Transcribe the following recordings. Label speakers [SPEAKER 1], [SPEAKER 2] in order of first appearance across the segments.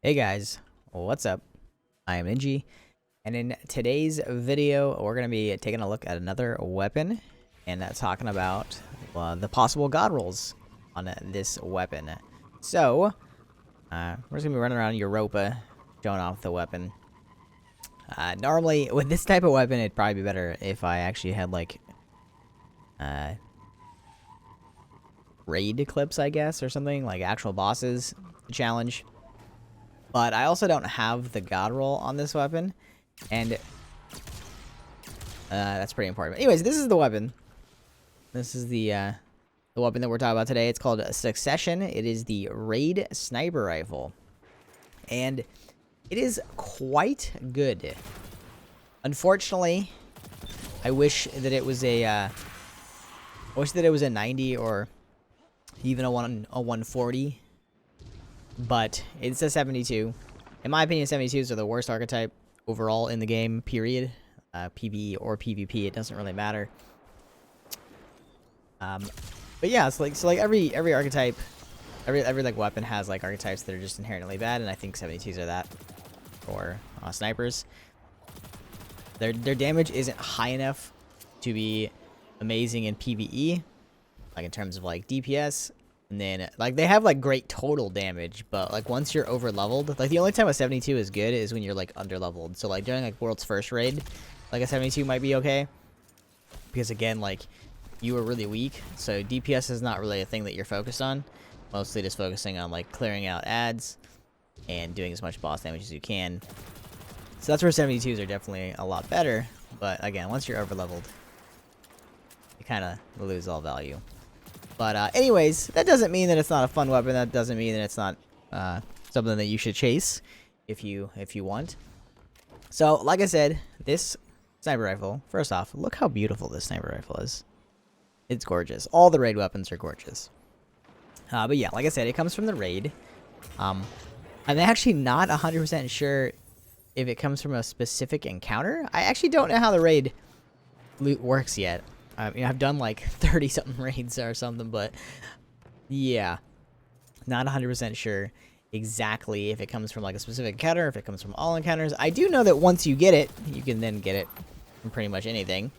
[SPEAKER 1] Hey guys, what's up? I am Ninji, and in today's video, we're going to be taking a look at another weapon and talking about the possible god rolls on this weapon. So, we're just going to be running around Europa, showing off the weapon. Normally, with this type of weapon, it'd probably be better if I actually had, like, raid clips, I guess, or something, like actual bosses to challenge. But I also don't have the god roll on this weapon, and that's pretty important. But anyways, this is the weapon. This is the weapon that we're talking about today. It's called Succession. It is the Raid Sniper Rifle, and it is quite good. Unfortunately, I wish that it was a 90 or even a 140. But it's a 72. In my opinion, 72s are the worst archetype overall in the game, period. PvE or PvP, it doesn't really matter. But yeah, it's like every archetype, every like weapon has like archetypes that are just inherently bad, and I think 72s are that for snipers. Their damage isn't high enough to be amazing in PvE, like in terms of like DPS. And then, like, they have, like, great total damage, but, like, once you're over-leveled, like, the only time a 72 is good is when you're, like, under-leveled. So, like, during, like, World's First Raid, like, a 72 might be okay. Because, again, like, you are really weak, so DPS is not really a thing that you're focused on. Mostly just focusing on, like, clearing out ads and doing as much boss damage as you can. So that's where 72s are definitely a lot better. But, again, once you're over-leveled, you kind of lose all value. But anyways, that doesn't mean that it's not a fun weapon. That doesn't mean that it's not something that you should chase if you want. So, like I said, this sniper rifle, first off, look how beautiful this sniper rifle is. It's gorgeous. All the raid weapons are gorgeous. But yeah, like I said, it comes from the raid. I'm actually not 100% sure if it comes from a specific encounter. I actually don't know how the raid loot works yet. I mean, I've done like 30-something raids or something, but yeah, not 100% sure exactly if it comes from like a specific encounter, or if it comes from all encounters. I do know that once you get it, you can then get it from pretty much anything.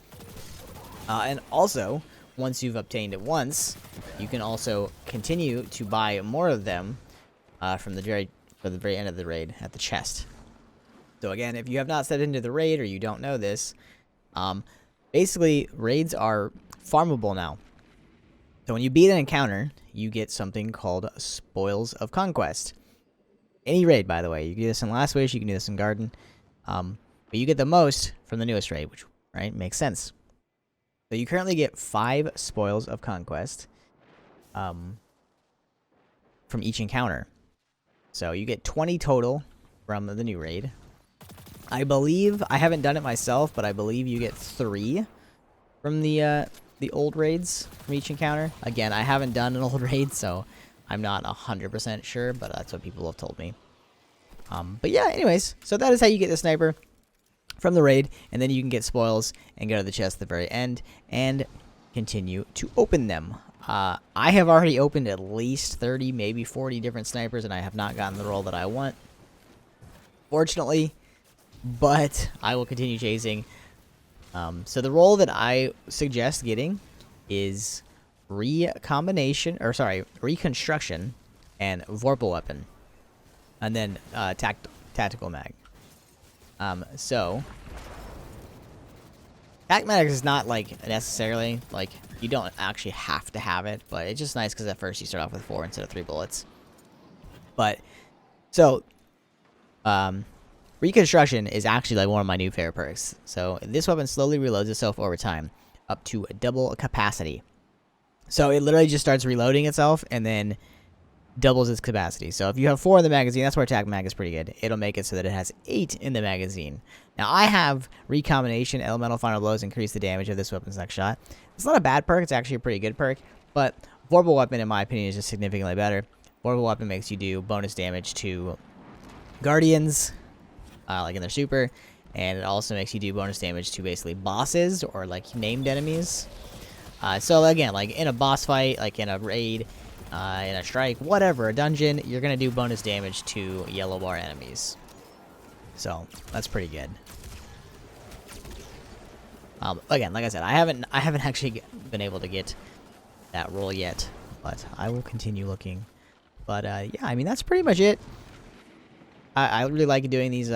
[SPEAKER 1] And also, once you've obtained it once, you can also continue to buy more of them from the very end of the raid at the chest. So again, if you have not set into the raid or you don't know this, basically, raids are farmable now. So when you beat an encounter, you get something called Spoils of Conquest. Any raid, by the way. You can do this in Last Wish, you can do this in Garden. But you get the most from the newest raid, which, right, makes sense. So you currently get 5 Spoils of Conquest from each encounter. So you get 20 total from the new raid. I believe, I haven't done it myself, but I believe you get 3 from the old raids from each encounter. Again, I haven't done an old raid, so I'm not 100% sure, but that's what people have told me. But yeah, anyways, so that is how you get the sniper from the raid, and then you can get spoils and go to the chest at the very end and continue to open them. I have already opened at least 30, maybe 40 different snipers, and I have not gotten the roll that I want, fortunately. But I will continue chasing. So the roll that I suggest getting is Reconstruction and Vorpal Weapon, and then Tactical Mag. So Tac Mag is not like necessarily like you don't actually have to have it, but it's just nice because at first you start off with 4 instead of 3 bullets. But so Reconstruction is actually like one of my new favorite perks. So this weapon slowly reloads itself over time, up to double capacity. So it literally just starts reloading itself and then doubles its capacity. So if you have 4 in the magazine, that's where Tac Mag is pretty good. It'll make it so that it has 8 in the magazine. Now I have Recombination, Elemental Final Blows, increase the damage of this weapon's next shot. It's not a bad perk, it's actually a pretty good perk, but Vorpal Weapon, in my opinion, is just significantly better. Vorpal Weapon makes you do bonus damage to Guardians, like in their super, and it also makes you do bonus damage to basically bosses or like named enemies. So again, like in a boss fight, like in a raid, in a strike, whatever, a dungeon, you're gonna do bonus damage to yellow bar enemies. So that's pretty good. Again, like I said, I haven't actually been able to get that roll yet, but I will continue looking. But yeah, I mean that's pretty much it. I really like doing these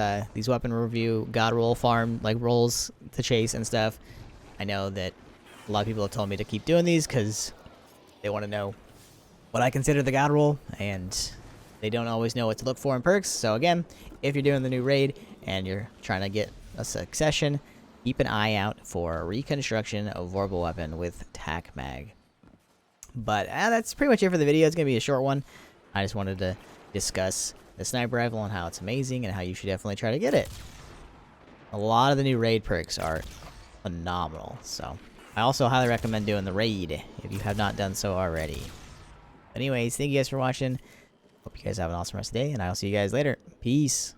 [SPEAKER 1] weapon review god roll farm like rolls to chase and stuff. I know that a lot of people have told me to keep doing these because they want to know what I consider the god roll, and they don't always know what to look for in perks. So again, if you're doing the new raid and you're trying to get a succession, keep an eye out for Reconstruction of Vorpal Weapon with Tac Mag. But that's pretty much it for the video. It's going to be a short one. I just wanted to discuss the sniper rifle and how it's amazing and how you should definitely try to get it. A lot of the new raid perks are phenomenal, so I also highly recommend doing the raid if you have not done so already. Anyways, thank you guys for watching. Hope you guys have an awesome rest of the day, and I'll see you guys later. Peace.